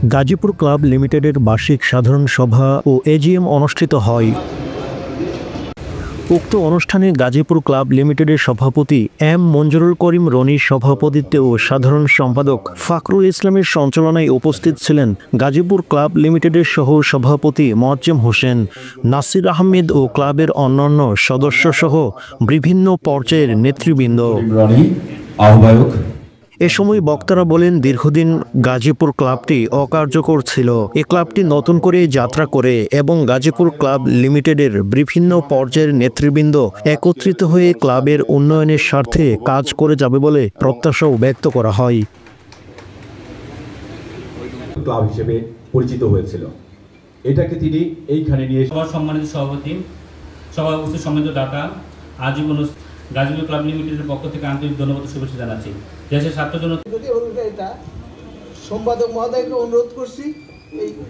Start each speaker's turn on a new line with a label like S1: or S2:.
S1: Gazipur club লিমিটেডের বার্ষিক সাধারণ সভা ও এজিএম অনুষ্ঠিত হয়। উক্ত অনুষ্ঠানে গাজীপুর ক্লাব লিমিটেডের সভাপতি এম মঞ্জুরুল করিম রনির সভাপতিত্বে ও সাধারণ সম্পাদক ফাকরুল ইসলামের সঞ্চালনায় উপস্থিত ছিলেন গাজীপুর ক্লাব লিমিটেডের সহ সভাপতি মোয়াজ্জেম হোসেন, নাসির আহমেদ ও ক্লাবের অন্যান্য সদস্যসহ বিভিন্ন পর্যায়ের নেতৃবৃন্দ। এ সময় বক্তারা বলেন, দীর্ঘদিন গাজীপুর ক্লাবটি অকার্যকর ছিল। এ ক্লাবটি নতুন করে যাত্রা করে এবং গাজীপুর ক্লাব লিমিটেডের বিভিন্ন পর্যায়ের নেতৃবৃন্দ একত্রিত হয়ে ক্লাবের উন্নয়নের স্বার্থে কাজ করে যাবে বলে প্রত্যাশাও ব্যক্ত করা হয়।
S2: ক্লাব হিসেবে পরিচিত হয়েছিল, এটাকে তিনি এইখানে নিয়ে
S3: সম্মানিত সভাপতি, সভায় উপস্থিত সম্মানিত দাতা, আজীবন গাজীপুর ক্লাব লিমিটেডের পক্ষ থেকে আন্তরিক ধন্যবাদ শুভেচ্ছা জানাচ্ছি। দেশের স্বার্থের জন্য
S4: সম্পাদক মহোদয়কে অনুরোধ করছি।